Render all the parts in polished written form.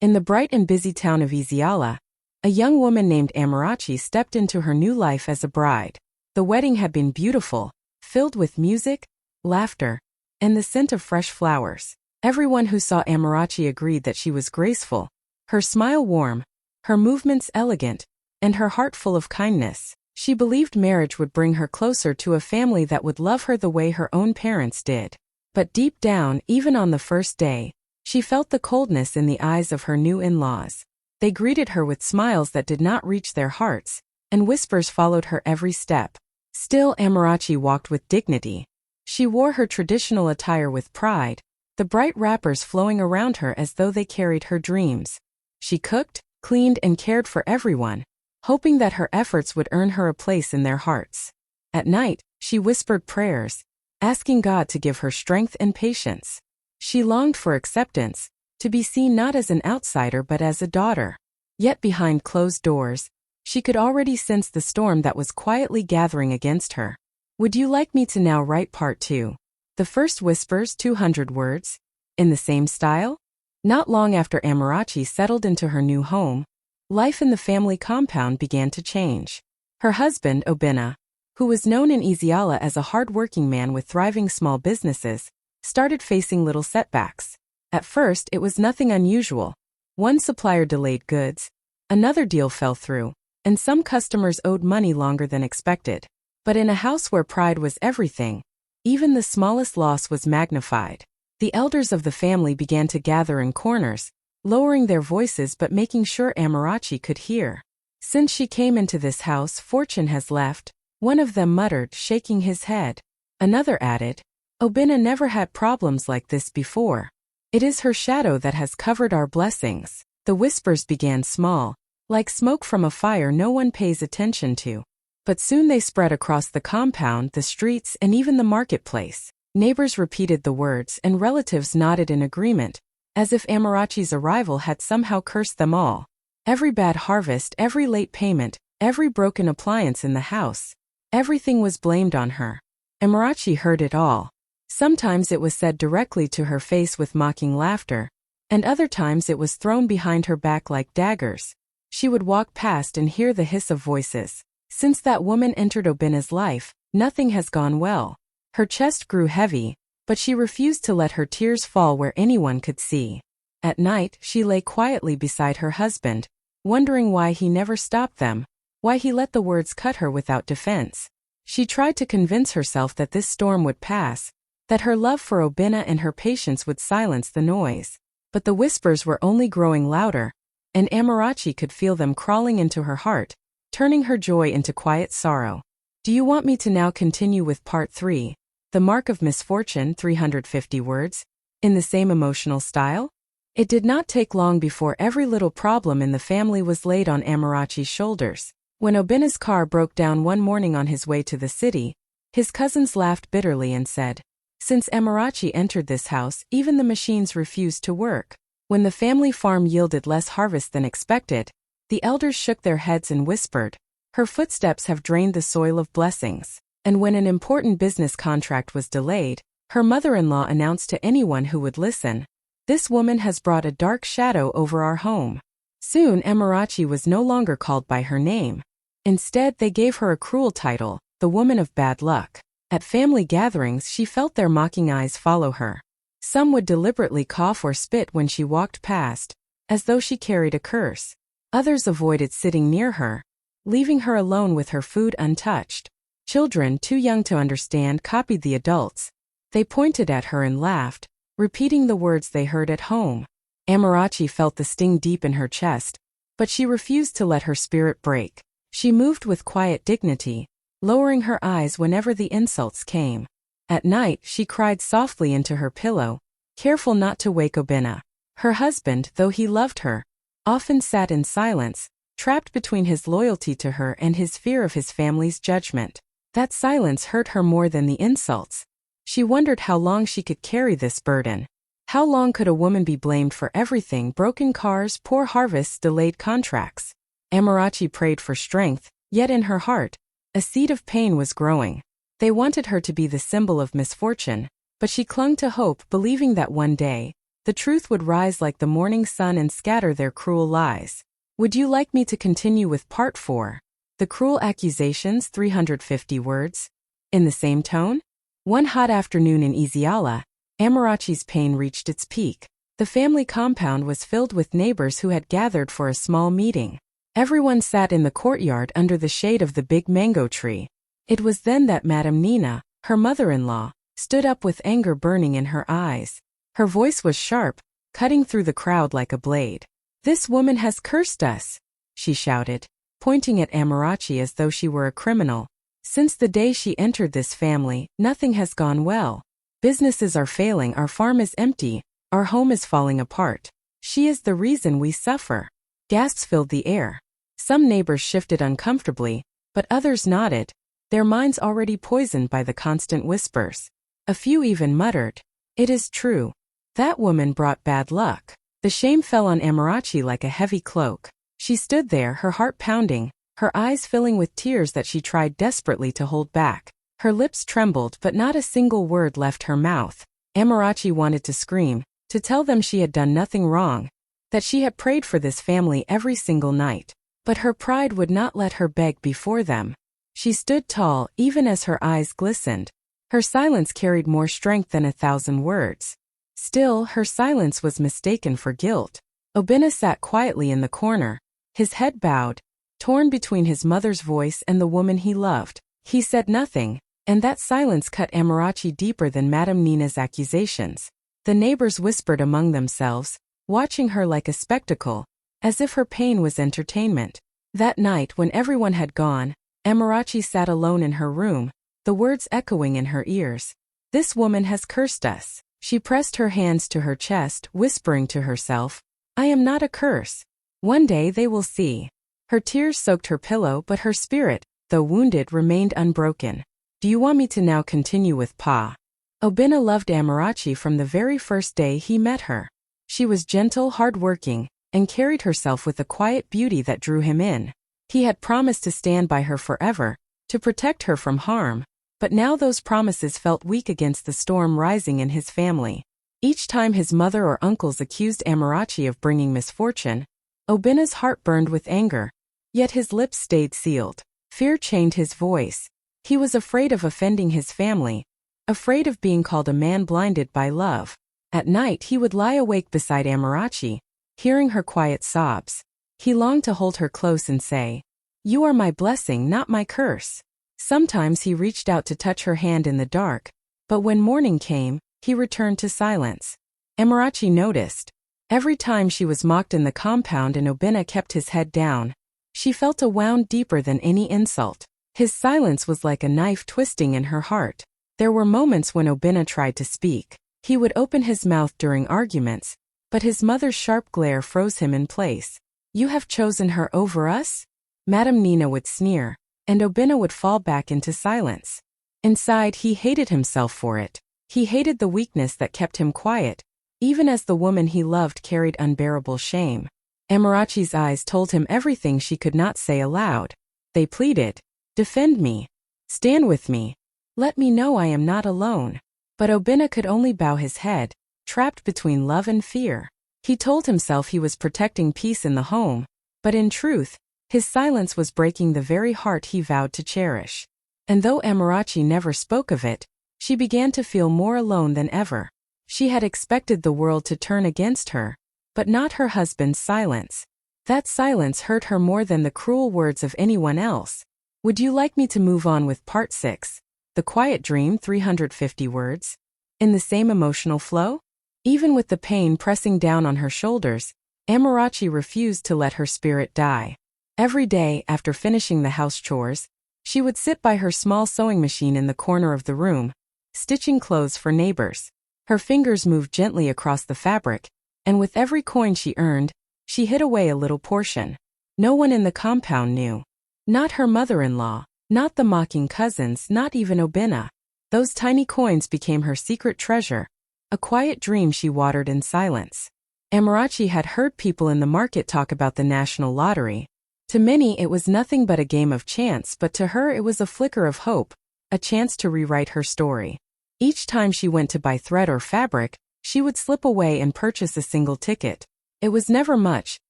In the bright and busy town of Isiala, a young woman named Amarachi stepped into her new life as a bride. The wedding had been beautiful, filled with music, laughter, and the scent of fresh flowers. Everyone who saw Amarachi agreed that she was graceful, her smile warm, her movements elegant, and her heart full of kindness. She believed marriage would bring her closer to a family that would love her the way her own parents did. But deep down, even on the first day, she felt the coldness in the eyes of her new in-laws. They greeted her with smiles that did not reach their hearts, and whispers followed her every step. Still, Amarachi walked with dignity. She wore her traditional attire with pride, the bright wrappers flowing around her as though they carried her dreams. She cooked, cleaned, and cared for everyone, hoping that her efforts would earn her a place in their hearts. At night, she whispered prayers, asking God to give her strength and patience. She longed for acceptance, to be seen not as an outsider but as a daughter. Yet behind closed doors, she could already sense the storm that was quietly gathering against her. Would you like me to now write part 2? The first whispers, 200 words, in the same style? Not long after Amarachi settled into her new home, life in the family compound began to change. Her husband, Obinna, who was known in Isiala as a hard-working man with thriving small businesses, started facing little setbacks. At first, it was nothing unusual. One supplier delayed goods, another deal fell through, and some customers owed money longer than expected. But in a house where pride was everything, even the smallest loss was magnified. The elders of the family began to gather in corners, lowering their voices but making sure Amarachi could hear. Since she came into this house, fortune has left, one of them muttered, shaking his head. Another added, Obinna never had problems like this before. It is her shadow that has covered our blessings. The whispers began small, like smoke from a fire no one pays attention to. But soon they spread across the compound, the streets, and even the marketplace. Neighbors repeated the words and relatives nodded in agreement, as if Amarachi's arrival had somehow cursed them all. Every bad harvest, every late payment, every broken appliance in the house, everything was blamed on her. Amarachi heard it all. Sometimes it was said directly to her face with mocking laughter, and other times it was thrown behind her back like daggers. She would walk past and hear the hiss of voices. Since that woman entered Obinna's life, nothing has gone well. Her chest grew heavy, but she refused to let her tears fall where anyone could see. At night, she lay quietly beside her husband, wondering why he never stopped them, why he let the words cut her without defense. She tried to convince herself that this storm would pass, that her love for Obinna and her patience would silence the noise. But the whispers were only growing louder, and Amarachi could feel them crawling into her heart, turning her joy into quiet sorrow. Do you want me to now continue with part 3, The Mark of Misfortune, 350 words, in the same emotional style? It did not take long before every little problem in the family was laid on Amarachi's shoulders. When Obinna's car broke down one morning on his way to the city, his cousins laughed bitterly and said, Since Amarachi entered this house, even the machines refused to work. When the family farm yielded less harvest than expected, the elders shook their heads and whispered, Her footsteps have drained the soil of blessings. And when an important business contract was delayed, her mother-in-law announced to anyone who would listen, This woman has brought a dark shadow over our home. Soon Amarachi was no longer called by her name. Instead, they gave her a cruel title, the woman of bad luck. At family gatherings, she felt their mocking eyes follow her. Some would deliberately cough or spit when she walked past, as though she carried a curse. Others avoided sitting near her, leaving her alone with her food untouched. Children, too young to understand, copied the adults. They pointed at her and laughed, repeating the words they heard at home. Amarachi felt the sting deep in her chest, but she refused to let her spirit break. She moved with quiet dignity, lowering her eyes whenever the insults came. At night, she cried softly into her pillow, careful not to wake Obinna. Her husband, though he loved her, often sat in silence, trapped between his loyalty to her and his fear of his family's judgment. That silence hurt her more than the insults. She wondered how long she could carry this burden. How long could a woman be blamed for everything: broken cars, poor harvests, delayed contracts? Amarachi prayed for strength, yet in her heart, a seed of pain was growing. They wanted her to be the symbol of misfortune, but she clung to hope, believing that one day, The truth would rise like the morning sun and scatter their cruel lies. Would you like me to continue with part 4? The cruel accusations, 350 words. In the same tone? One hot afternoon in Isiala, Amarachi's pain reached its peak. The family compound was filled with neighbors who had gathered for a small meeting. Everyone sat in the courtyard under the shade of the big mango tree. It was then that Madam Nina, her mother-in-law, stood up with anger burning in her eyes. Her voice was sharp, cutting through the crowd like a blade. "This woman has cursed us," she shouted, pointing at Amarachi as though she were a criminal. "Since the day she entered this family, nothing has gone well. Businesses are failing, our farm is empty, our home is falling apart. She is the reason we suffer." Gasps filled the air. Some neighbors shifted uncomfortably, but others nodded, their minds already poisoned by the constant whispers. A few even muttered, "It is true. That woman brought bad luck." The shame fell on Amarachi like a heavy cloak. She stood there, her heart pounding, her eyes filling with tears that she tried desperately to hold back. Her lips trembled, but not a single word left her mouth. Amarachi wanted to scream, to tell them she had done nothing wrong, that she had prayed for this family every single night. But her pride would not let her beg before them. She stood tall, even as her eyes glistened. Her silence carried more strength than 1,000 words. Still, her silence was mistaken for guilt. Obinna sat quietly in the corner, his head bowed, torn between his mother's voice and the woman he loved. He said nothing, and that silence cut Amarachi deeper than Madam Nina's accusations. The neighbors whispered among themselves, watching her like a spectacle, as if her pain was entertainment. That night, when everyone had gone, Amarachi sat alone in her room, the words echoing in her ears. "This woman has cursed us." She pressed her hands to her chest, whispering to herself, "I am not a curse. One day they will see." Her tears soaked her pillow, but her spirit, though wounded, remained unbroken. "Do you want me to now continue with Pa?" Obinna loved Amarachi from the very first day he met her. She was gentle, hard-working, and carried herself with a quiet beauty that drew him in. He had promised to stand by her forever, to protect her from harm, but now those promises felt weak against the storm rising in his family. Each time his mother or uncles accused Amarachi of bringing misfortune, Obinna's heart burned with anger, yet his lips stayed sealed. Fear chained his voice. He was afraid of offending his family, afraid of being called a man blinded by love. At night he would lie awake beside Amarachi, hearing her quiet sobs. He longed to hold her close and say, "You are my blessing, not my curse." Sometimes he reached out to touch her hand in the dark, but when morning came, he returned to silence. Amarachi noticed. Every time she was mocked in the compound and Obinna kept his head down, she felt a wound deeper than any insult. His silence was like a knife twisting in her heart. There were moments when Obinna tried to speak. He would open his mouth during arguments, but his mother's sharp glare froze him in place. "You have chosen her over us?" Madam Nina would sneer, and Obinna would fall back into silence. Inside, he hated himself for it. He hated the weakness that kept him quiet, even as the woman he loved carried unbearable shame. Amarachi's eyes told him everything she could not say aloud. They pleaded, "Defend me. Stand with me. Let me know I am not alone." But Obinna could only bow his head, trapped between love and fear. He told himself he was protecting peace in the home, but in truth, his silence was breaking the very heart he vowed to cherish. And though Amarachi never spoke of it, she began to feel more alone than ever. She had expected the world to turn against her, but not her husband's silence. That silence hurt her more than the cruel words of anyone else. Would you like me to move on with part 6? The Quiet Dream, 350 words. In the same emotional flow? Even with the pain pressing down on her shoulders, Amarachi refused to let her spirit die. Every day, after finishing the house chores, she would sit by her small sewing machine in the corner of the room, stitching clothes for neighbors. Her fingers moved gently across the fabric, and with every coin she earned, she hid away a little portion. No one in the compound knew. Not her mother-in-law, not the mocking cousins, not even Obinna. Those tiny coins became her secret treasure, a quiet dream she watered in silence. Amarachi had heard people in the market talk about the national lottery. To many it was nothing but a game of chance, but to her it was a flicker of hope, a chance to rewrite her story. Each time she went to buy thread or fabric, She would slip away and purchase a single ticket. It was never much,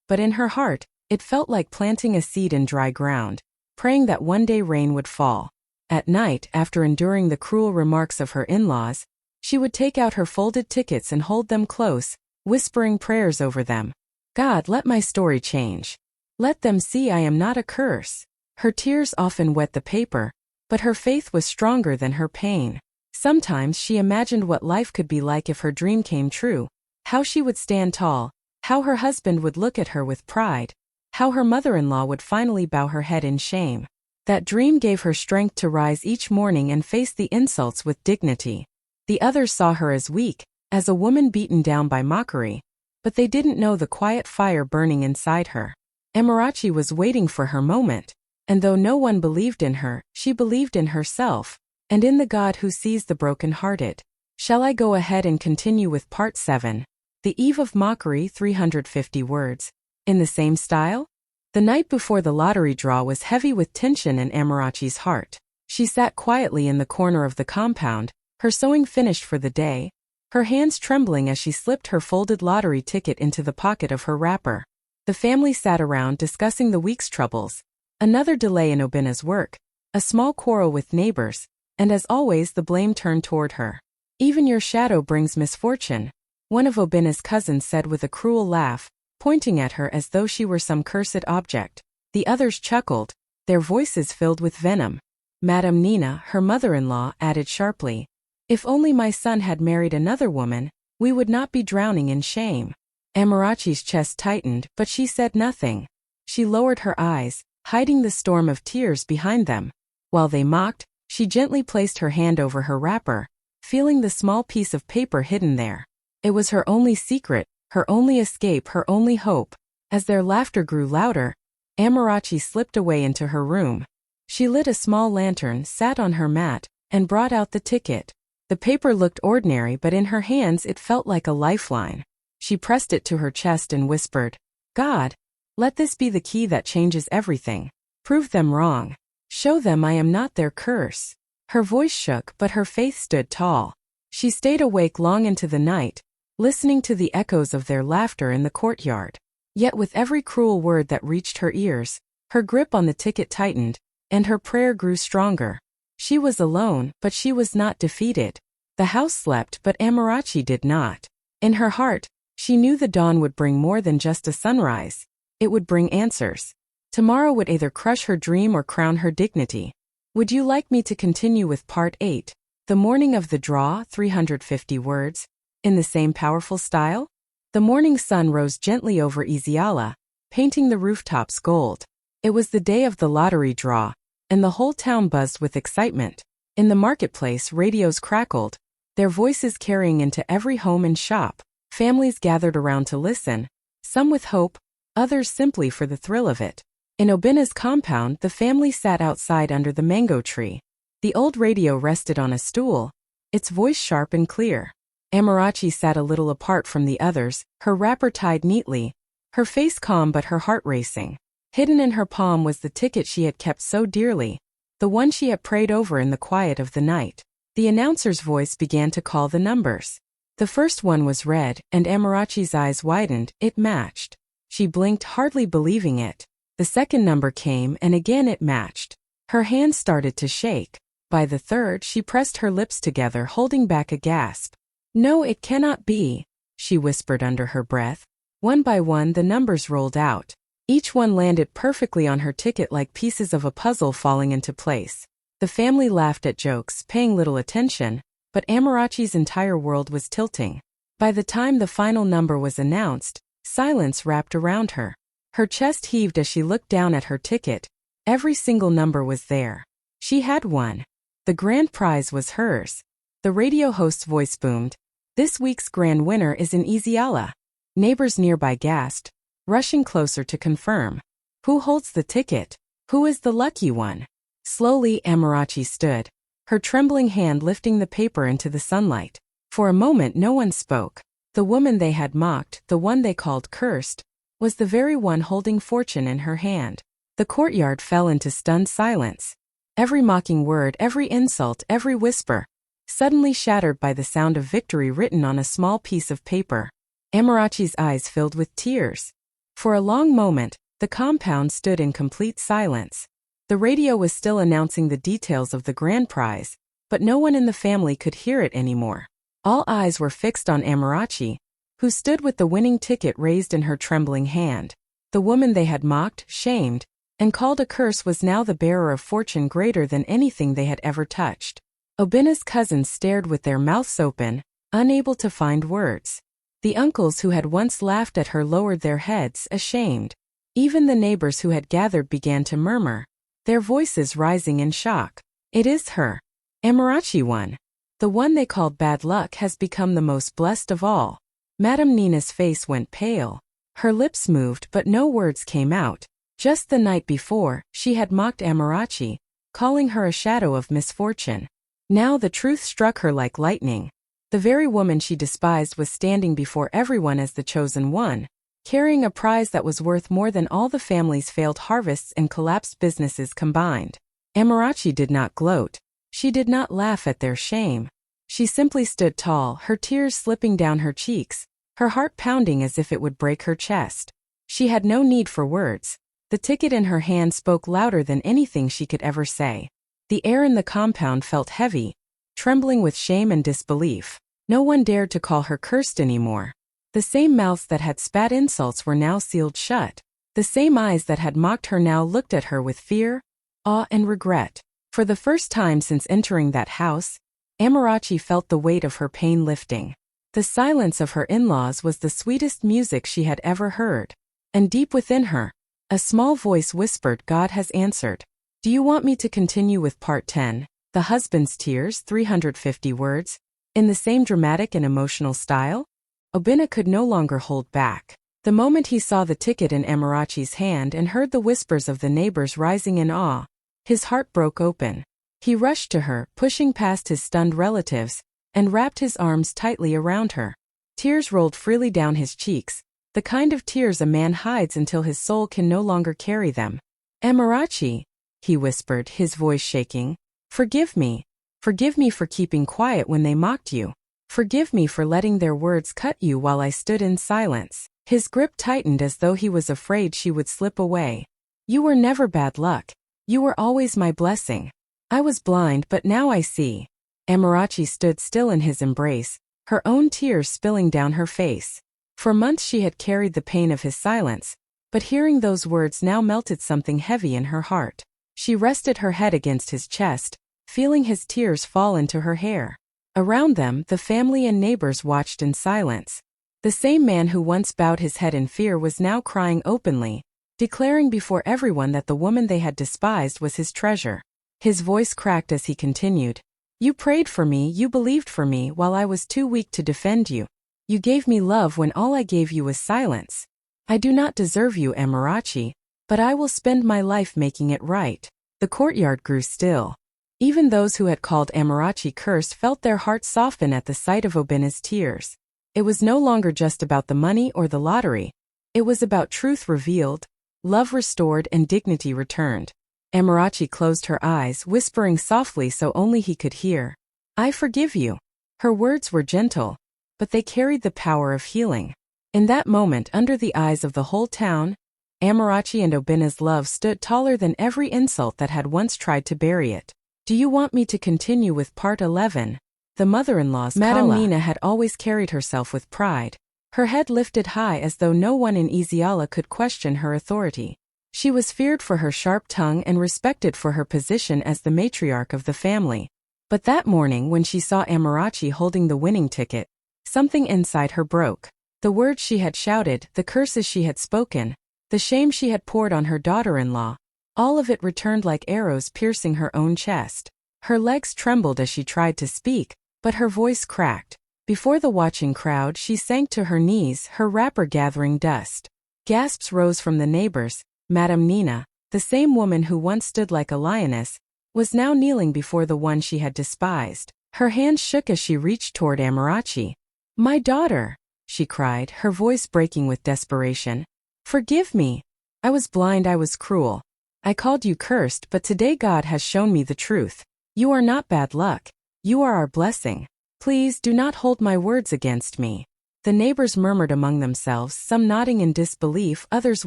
but in her heart, it felt like planting a seed in dry ground, praying that one day rain would fall. At night, after enduring the cruel remarks of her in-laws, she would take out her folded tickets and hold them close, whispering prayers over them. God, let my story change. Let them see I am not a curse. Her tears often wet the paper, but her faith was stronger than her pain. Sometimes she imagined what life could be like if her dream came true, how she would stand tall, how her husband would look at her with pride, how her mother-in-law would finally bow her head in shame. That dream gave her strength to rise each morning and face the insults with dignity. The others saw her as weak, as a woman beaten down by mockery, but they didn't know the quiet fire burning inside her. Amarachi was waiting for her moment, and though no one believed in her, she believed in herself, and in the God who sees the broken-hearted. Shall I go ahead and continue with Part 7? The Eve of Mockery, 350 words. In the same style? The night before the lottery draw was heavy with tension in Amarachi's heart. She sat quietly in the corner of the compound, her sewing finished for the day, her hands trembling as she slipped her folded lottery ticket into the pocket of her wrapper. The family sat around discussing the week's troubles. Another delay in Obina's work, a small quarrel with neighbors, and as always the blame turned toward her. Even your shadow brings misfortune, one of Obina's cousins said with a cruel laugh, pointing at her as though she were some cursed object. The others chuckled, their voices filled with venom. Madame Nina, her mother-in-law, added sharply, if only my son had married another woman, we would not be drowning in shame. Amarachi's chest tightened, but she said nothing. She lowered her eyes, hiding the storm of tears behind them. While they mocked, she gently placed her hand over her wrapper, feeling the small piece of paper hidden there. It was her only secret, her only escape, her only hope. As their laughter grew louder, Amarachi slipped away into her room. She lit a small lantern, sat on her mat, and brought out the ticket. The paper looked ordinary, but in her hands it felt like a lifeline. She pressed it to her chest and whispered, God, let this be the key that changes everything. Prove them wrong. Show them I am not their curse. Her voice shook, but her faith stood tall. She stayed awake long into the night, listening to the echoes of their laughter in the courtyard. Yet with every cruel word that reached her ears, her grip on the ticket tightened, and her prayer grew stronger. She was alone, but she was not defeated. The house slept, but Amarachi did not. In her heart, she knew the dawn would bring more than just a sunrise. It would bring answers. Tomorrow would either crush her dream or crown her dignity. Would you like me to continue with Part 8? The morning of the draw, 350 words. In the same powerful style? The morning sun rose gently over Iziala, painting the rooftops gold. It was the day of the lottery draw, and the whole town buzzed with excitement. In the marketplace, radios crackled, their voices carrying into every home and shop. Families gathered around to listen, some with hope, others simply for the thrill of it. In Obina's compound, the family sat outside under the mango tree. The old radio rested on a stool, its voice sharp and clear. Amarachi sat a little apart from the others, her wrapper tied neatly, her face calm but her heart racing. Hidden in her palm was the ticket she had kept so dearly, the one she had prayed over in the quiet of the night. The announcer's voice began to call the numbers. The first one was read, and Amarachi's eyes widened. It matched. She blinked, hardly believing it. The second number came, and again it matched. Her hands started to shake. By the third, she pressed her lips together, holding back a gasp. No, it cannot be, she whispered under her breath. One by one, the numbers rolled out. Each one landed perfectly on her ticket like pieces of a puzzle falling into place. The family laughed at jokes, paying little attention, but Amarachi's entire world was tilting. By the time the final number was announced, silence wrapped around her. Her chest heaved as she looked down at her ticket. Every single number was there. She had won. The grand prize was hers. The radio host's voice boomed. This week's grand winner is in Iziala. Neighbors nearby gasped, rushing closer to confirm. Who holds the ticket? Who is the lucky one? Slowly, Amarachi stood, her trembling hand lifting the paper into the sunlight. For a moment no one spoke. The woman they had mocked, the one they called cursed, was the very one holding fortune in her hand. The courtyard fell into stunned silence. Every mocking word, every insult, every whisper, suddenly shattered by the sound of victory written on a small piece of paper. Amarachi's eyes filled with tears. For a long moment, the compound stood in complete silence. The radio was still announcing the details of the grand prize, but no one in the family could hear it anymore. All eyes were fixed on Amarachi, who stood with the winning ticket raised in her trembling hand. The woman they had mocked, shamed, and called a curse was now the bearer of fortune greater than anything they had ever touched. Obina's cousins stared with their mouths open, unable to find words. The uncles who had once laughed at her lowered their heads, ashamed. Even the neighbors who had gathered began to murmur, their voices rising in shock. It is her. Amarachi won. The one they called bad luck has become the most blessed of all. Madame Nina's face went pale. Her lips moved but no words came out. Just the night before, she had mocked Amarachi, calling her a shadow of misfortune. Now the truth struck her like lightning. The very woman she despised was standing before everyone as the chosen one, carrying a prize that was worth more than all the family's failed harvests and collapsed businesses combined. Amarachi did not gloat. She did not laugh at their shame. She simply stood tall, her tears slipping down her cheeks, her heart pounding as if it would break her chest. She had no need for words. The ticket in her hand spoke louder than anything she could ever say. The air in the compound felt heavy, trembling with shame and disbelief. No one dared to call her cursed anymore. The same mouths that had spat insults were now sealed shut. The same eyes that had mocked her now looked at her with fear, awe, and regret. For the first time since entering that house, Amarachi felt the weight of her pain lifting. The silence of her in-laws was the sweetest music she had ever heard. And deep within her, a small voice whispered, God has answered. Do you want me to continue with part 10, The Husband's Tears, 350 words, in the same dramatic and emotional style? Obina could no longer hold back. The moment he saw the ticket in Amarachi's hand and heard the whispers of the neighbors rising in awe, his heart broke open. He rushed to her, pushing past his stunned relatives, and wrapped his arms tightly around her. Tears rolled freely down his cheeks, the kind of tears a man hides until his soul can no longer carry them. Amarachi, he whispered, his voice shaking, forgive me. Forgive me for keeping quiet when they mocked you. Forgive me for letting their words cut you while I stood in silence. His grip tightened as though he was afraid she would slip away. You were never bad luck. You were always my blessing. I was blind but now I see. Amarachi stood still in his embrace, her own tears spilling down her face. For months she had carried the pain of his silence, but hearing those words now melted something heavy in her heart. She rested her head against his chest, feeling his tears fall into her hair. Around them, the family and neighbors watched in silence. The same man who once bowed his head in fear was now crying openly, declaring before everyone that the woman they had despised was his treasure. His voice cracked as he continued. You prayed for me, you believed for me while I was too weak to defend you. You gave me love when all I gave you was silence. I do not deserve you, Amarachi, but I will spend my life making it right. The courtyard grew still. Even those who had called Amarachi cursed felt their hearts soften at the sight of Obina's tears. It was no longer just about the money or the lottery. It was about truth revealed, love restored, and dignity returned. Amarachi closed her eyes, whispering softly so only he could hear. I forgive you. Her words were gentle, but they carried the power of healing. In that moment, under the eyes of the whole town, Amarachi and Obina's love stood taller than every insult that had once tried to bury it. Do you want me to continue with part 11? The mother-in-law's Madame Nina had always carried herself with pride, her head lifted high as though no one in Iziala could question her authority. She was feared for her sharp tongue and respected for her position as the matriarch of the family. But that morning when she saw Amarachi holding the winning ticket, something inside her broke. The words she had shouted, the curses she had spoken, the shame she had poured on her daughter-in-law, all of it returned like arrows piercing her own chest. Her legs trembled as she tried to speak, but her voice cracked. Before the watching crowd, she sank to her knees, her wrapper gathering dust. Gasps rose from the neighbors. Madame Nina, the same woman who once stood like a lioness, was now kneeling before the one she had despised. Her hands shook as she reached toward Amarachi. My daughter, she cried, her voice breaking with desperation. Forgive me. I was blind, I was cruel. I called you cursed, but today God has shown me the truth. You are not bad luck. You are our blessing. Please do not hold my words against me. The neighbors murmured among themselves, some nodding in disbelief, others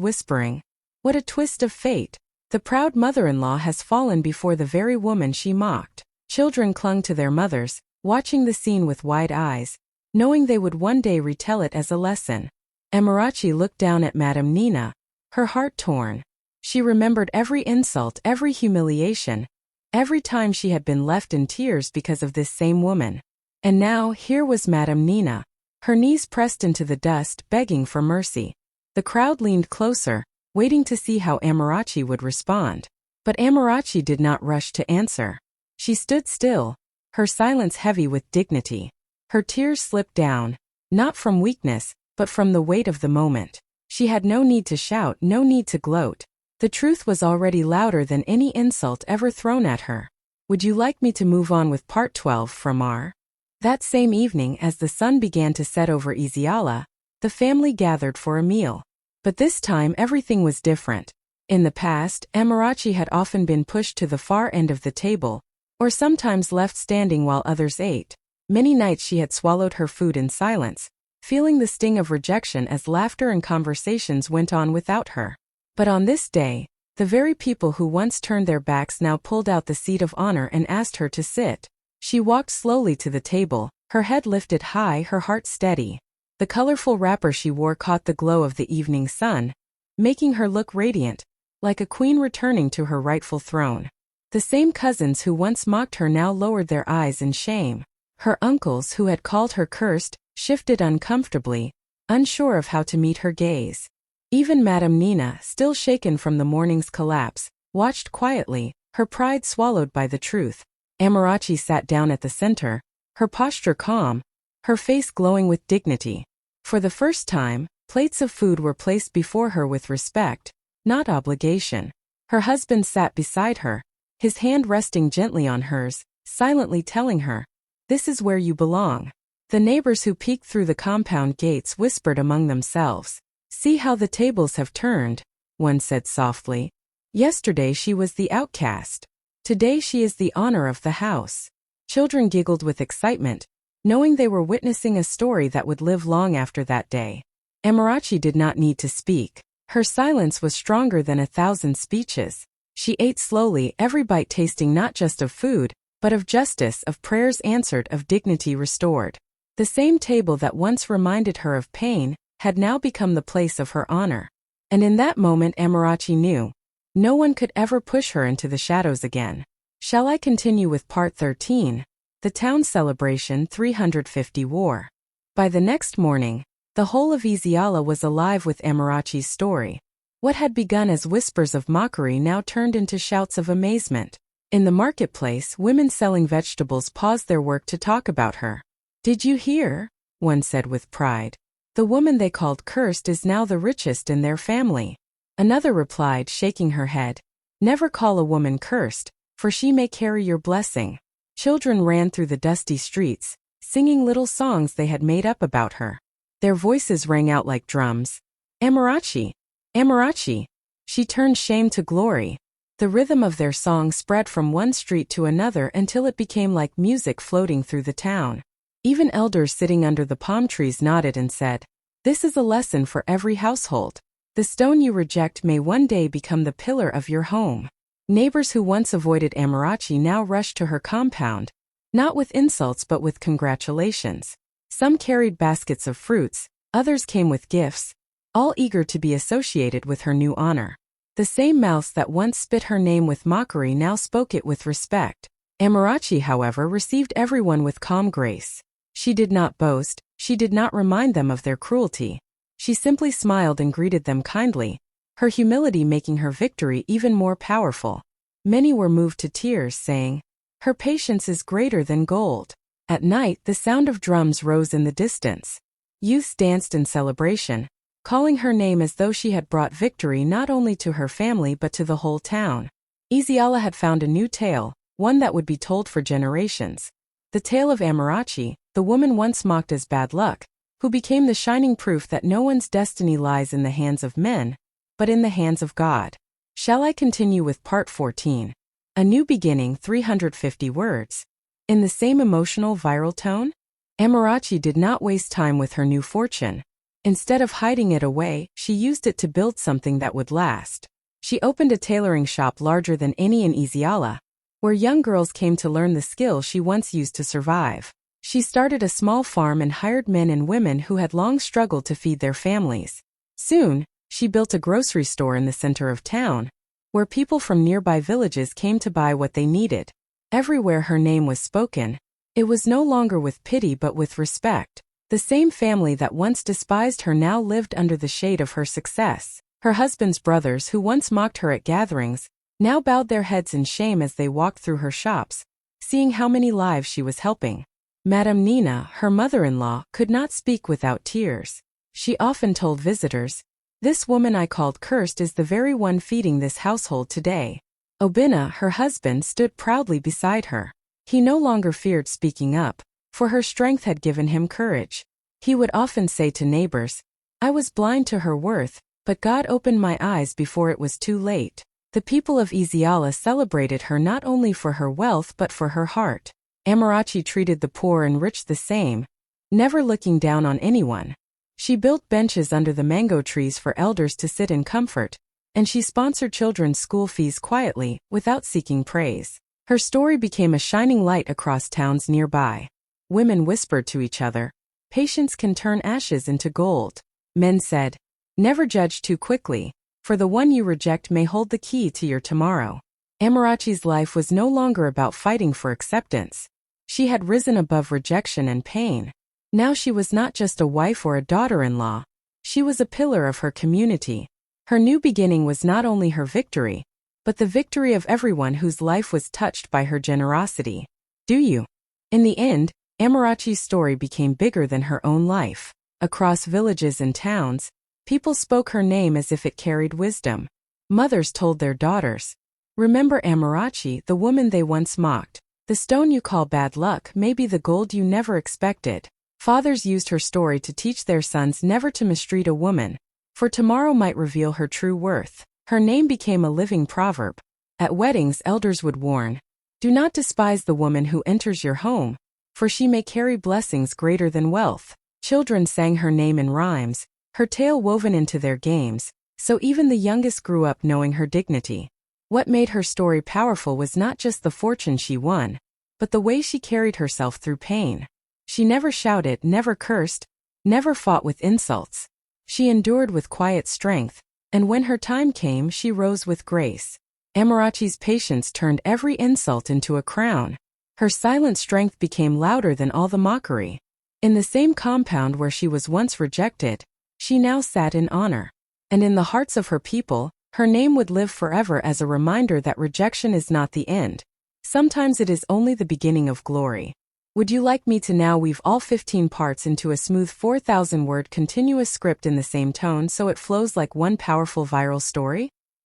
whispering, What a twist of fate! The proud mother-in-law has fallen before the very woman she mocked. Children clung to their mothers, watching the scene with wide eyes, knowing they would one day retell it as a lesson. Amarachi looked down at Madame Nina, her heart torn. She remembered every insult, every humiliation, every time she had been left in tears because of this same woman. And now, here was Madame Nina, her knees pressed into the dust, begging for mercy. The crowd leaned closer, waiting to see how Amarachi would respond. But Amarachi did not rush to answer. She stood still, her silence heavy with dignity. Her tears slipped down, not from weakness, but from the weight of the moment. She had no need to shout, no need to gloat. The truth was already louder than any insult ever thrown at her. Would you like me to move on with part 12 from R? That same evening, as the sun began to set over Iziala, the family gathered for a meal. But this time everything was different. In the past, Amarachi had often been pushed to the far end of the table, or sometimes left standing while others ate. Many nights she had swallowed her food in silence, feeling the sting of rejection as laughter and conversations went on without her. But on this day, the very people who once turned their backs now pulled out the seat of honor and asked her to sit. She walked slowly to the table, her head lifted high, her heart steady. The colorful wrapper she wore caught the glow of the evening sun, making her look radiant, like a queen returning to her rightful throne. The same cousins who once mocked her now lowered their eyes in shame. Her uncles, who had called her cursed, shifted uncomfortably, unsure of how to meet her gaze. Even Madame Nina, still shaken from the morning's collapse, watched quietly, her pride swallowed by the truth. Amarachi sat down at the center, her posture calm, her face glowing with dignity. For the first time, plates of food were placed before her with respect, not obligation. Her husband sat beside her, his hand resting gently on hers, silently telling her, "This is where you belong." The neighbors who peeked through the compound gates whispered among themselves, "See how the tables have turned," one said softly. "Yesterday she was the outcast. Today she is the honor of the house." Children giggled with excitement, knowing they were witnessing a story that would live long after that day. Amarachi did not need to speak. Her silence was stronger than 1,000 speeches. She ate slowly, every bite tasting not just of food, but of justice, of prayers answered, of dignity restored. The same table that once reminded her of pain had now become the place of her honor. And in that moment Amarachi knew, no one could ever push her into the shadows again. Shall I continue with part 13? The town celebration 350 war. By the next morning, the whole of Iziala was alive with Amarachi's story. What had begun as whispers of mockery now turned into shouts of amazement. In the marketplace, women selling vegetables paused their work to talk about her. "Did you hear?" one said with pride. "The woman they called cursed is now the richest in their family." Another replied, shaking her head, "Never call a woman cursed, for she may carry your blessing." Children ran through the dusty streets, singing little songs they had made up about her. Their voices rang out like drums. "Amarachi! Amarachi!" She turned shame to glory. The rhythm of their song spread from one street to another until it became like music floating through the town. Even elders sitting under the palm trees nodded and said, "This is a lesson for every household. The stone you reject may one day become the pillar of your home." Neighbors who once avoided Amarachi now rushed to her compound, not with insults but with congratulations. Some carried baskets of fruits, others came with gifts, all eager to be associated with her new honor. The same mouths that once spit her name with mockery now spoke it with respect. Amarachi, however, received everyone with calm grace. She did not boast, she did not remind them of their cruelty. She simply smiled and greeted them kindly, her humility making her victory even more powerful. Many were moved to tears, saying, "Her patience is greater than gold." At night, the sound of drums rose in the distance. Youths danced in celebration, calling her name as though she had brought victory not only to her family but to the whole town. Iziala had found a new tale, one that would be told for generations. The tale of Amarachi, the woman once mocked as bad luck, who became the shining proof that no one's destiny lies in the hands of men, but in the hands of God. Shall I continue with part 14? A new beginning 350 words. In the same emotional, viral tone? Amarachi did not waste time with her new fortune. Instead of hiding it away, she used it to build something that would last. She opened a tailoring shop larger than any in Isiala, where young girls came to learn the skill she once used to survive. She started a small farm and hired men and women who had long struggled to feed their families. Soon, she built a grocery store in the center of town, where people from nearby villages came to buy what they needed. Everywhere her name was spoken, it was no longer with pity but with respect. The same family that once despised her now lived under the shade of her success. Her husband's brothers, who once mocked her at gatherings, now bowed their heads in shame as they walked through her shops, seeing how many lives she was helping. Madame Nina, her mother-in-law, could not speak without tears. She often told visitors, "This woman I called cursed is the very one feeding this household today." Obinna, her husband, stood proudly beside her. He no longer feared speaking up, for her strength had given him courage. He would often say to neighbors, "I was blind to her worth, but God opened my eyes before it was too late." The people of Isiala celebrated her not only for her wealth but for her heart. Amarachi treated the poor and rich the same, never looking down on anyone. She built benches under the mango trees for elders to sit in comfort, and she sponsored children's school fees quietly, without seeking praise. Her story became a shining light across towns nearby. Women whispered to each other, "Patience can turn ashes into gold." Men said, "Never judge too quickly, for the one you reject may hold the key to your tomorrow." Amarachi's life was no longer about fighting for acceptance. She had risen above rejection and pain. Now she was not just a wife or a daughter-in-law. She was a pillar of her community. Her new beginning was not only her victory, but the victory of everyone whose life was touched by her generosity. Do you? In the end, Amarachi's story became bigger than her own life. Across villages and towns, people spoke her name as if it carried wisdom. Mothers told their daughters, "Remember Amarachi, the woman they once mocked. The stone you call bad luck may be the gold you never expected." Fathers used her story to teach their sons never to mistreat a woman, for tomorrow might reveal her true worth. Her name became a living proverb. At weddings, elders would warn, "Do not despise the woman who enters your home, for she may carry blessings greater than wealth." Children sang her name in rhymes, her tale woven into their games, so even the youngest grew up knowing her dignity. What made her story powerful was not just the fortune she won, but the way she carried herself through pain. She never shouted, never cursed, never fought with insults. She endured with quiet strength, and when her time came, she rose with grace. Amarachi's patience turned every insult into a crown. Her silent strength became louder than all the mockery. In the same compound where she was once rejected, she now sat in honor. And in the hearts of her people, her name would live forever as a reminder that rejection is not the end. Sometimes it is only the beginning of glory. Would you like me to now weave all 15 parts into a smooth 4,000-word continuous script in the same tone so it flows like one powerful viral story?